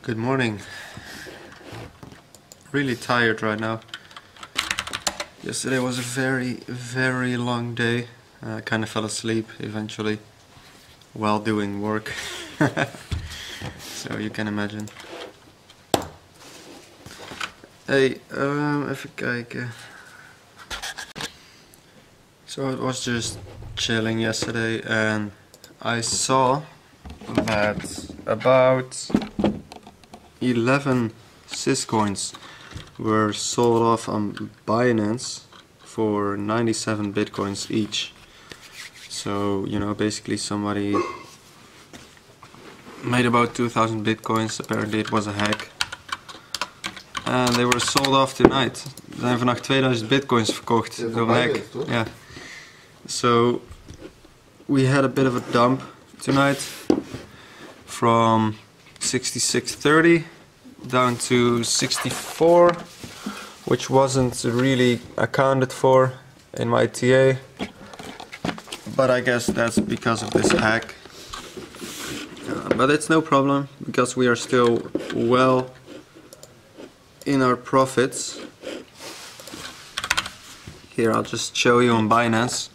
Good morning. Really tired right now. Yesterday was a very long day. I kind of fell asleep eventually while doing work. So you can imagine. Hey, even kijken. So I was just chilling yesterday and I saw that about 11 Syscoins were sold off on Binance for 97 Bitcoins each. So, you know, basically somebody made about 2000 Bitcoins, apparently it was a hack. And they were sold off tonight. Er zijn vannacht 2000 Bitcoins verkocht door een hack. Yeah. So, we had a bit of a dump tonight from 66.30 down to 64, which wasn't really accounted for in my TA, but I guess that's because of this hack. But it's no problem because we are still well in our profits. Here, I'll just show you on Binance.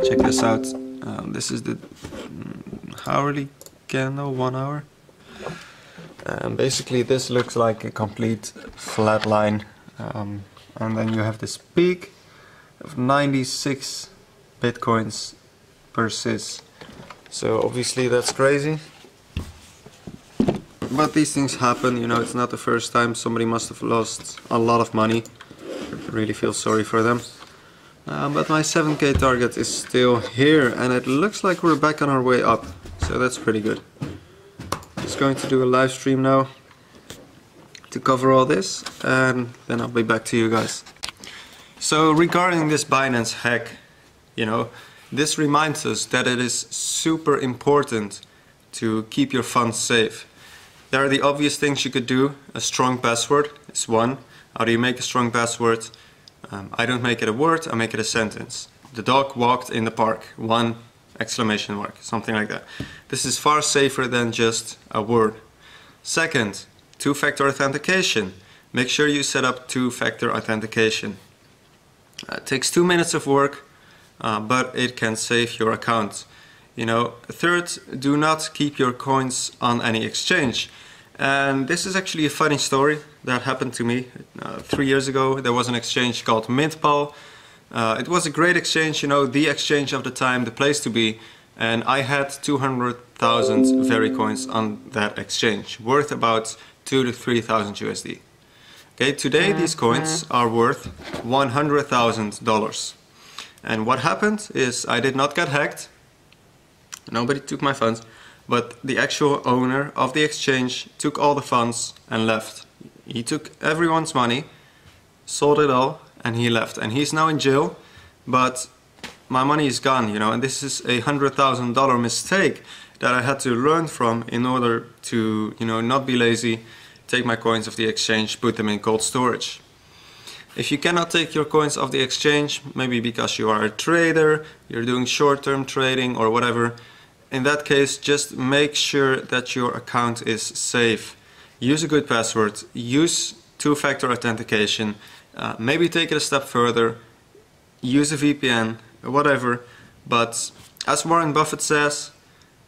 Check this out. This is the hourly candle, 1 hour. Basically this looks like a complete flat line, and then you have this peak of 96 Bitcoins per Sys. So obviously that's crazy, but these things happen, you know. It's not the first time. Somebody must have lost a lot of money. I really feel sorry for them. But my 7K target is still here and it looks like we're back on our way up, so that's pretty good. Just going to do a live stream now to cover all this and then I'll be back to you guys. So regarding this Binance hack, you know, this reminds us that it is super important to keep your funds safe. There are the obvious things you could do. A strong password is one. How do you make a strong password? I don't make it a word, I make it a sentence. The dog walked in the park. 1 exclamation mark, something like that. This is far safer than just a word. Second, two-factor authentication. Make sure you set up two-factor authentication. It takes 2 minutes of work, but it can save your account. You know, third, do not keep your coins on any exchange. And this is actually a funny story that happened to me. 3 years ago there was an exchange called Mintpal. It was a great exchange, you know, the exchange of the time, the place to be. And I had 200,000 Vericoins on that exchange, worth about 2,000 to 3,000 USD. Okay, today these coins are worth $100,000. And what happened is I did not get hacked. Nobody took my funds. But the actual owner of the exchange took all the funds and left. He took everyone's money, sold it all, and he left. And he's now in jail, but my money is gone, you know, and this is a $100,000 mistake that I had to learn from in order to, you know, not be lazy, take my coins off the exchange, put them in cold storage. If you cannot take your coins off the exchange, maybe because you are a trader, you're doing short-term trading or whatever, in that case, just make sure that your account is safe. Use a good password, use two-factor authentication, maybe take it a step further, use a VPN, whatever. But as Warren Buffett says,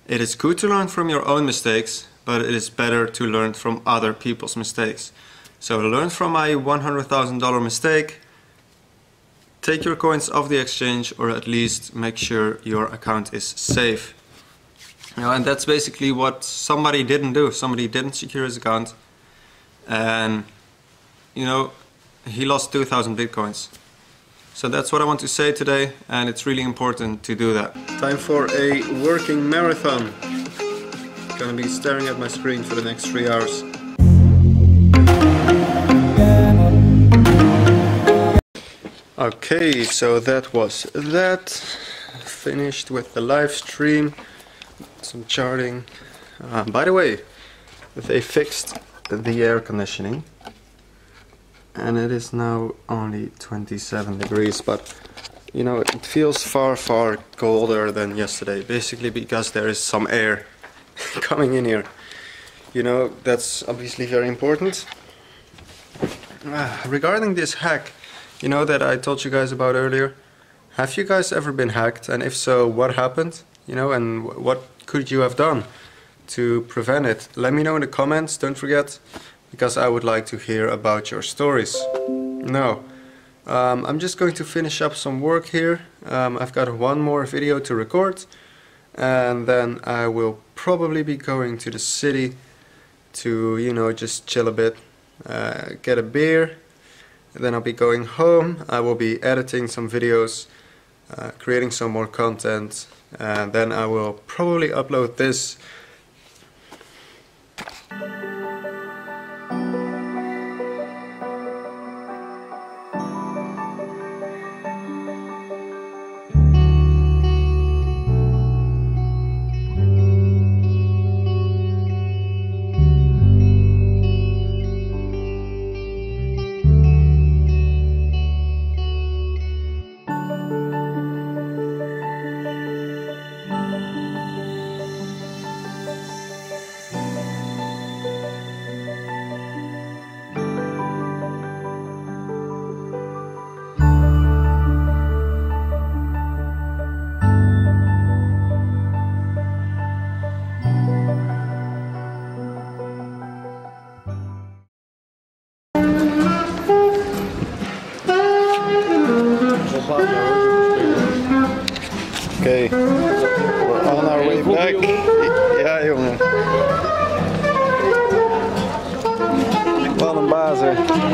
it is good to learn from your own mistakes, but it is better to learn from other people's mistakes. So learn from my $100,000 mistake, take your coins off the exchange, or at least make sure your account is safe. You know, and that's basically what somebody didn't do. Somebody didn't secure his account, and you know, he lost 2,000 Bitcoins. So that's what I want to say today, and it's really important to do that. Time for a working marathon. Gonna be staring at my screen for the next 3 hours. Okay, so that was that. Finished with the live stream. Some charting. By the way, they fixed the air conditioning and it is now only 27 degrees, but you know, it feels far colder than yesterday, basically because there is some air coming in here. You know, that's obviously very important. Regarding this hack, you know, that I told you guys about earlier, have you guys ever been hacked? And if so, what happened? You know, and what could you have done to prevent it? Let me know in the comments, don't forget, because I would like to hear about your stories. Now, I'm just going to finish up some work here. I've got one more video to record, and then I will probably be going to the city to, you know, just chill a bit, get a beer, and then I'll be going home. I will be editing some videos, creating some more content, and then I will probably upload this. Okay, we're on our way back. Ja, jongen. Wat een baas, hè.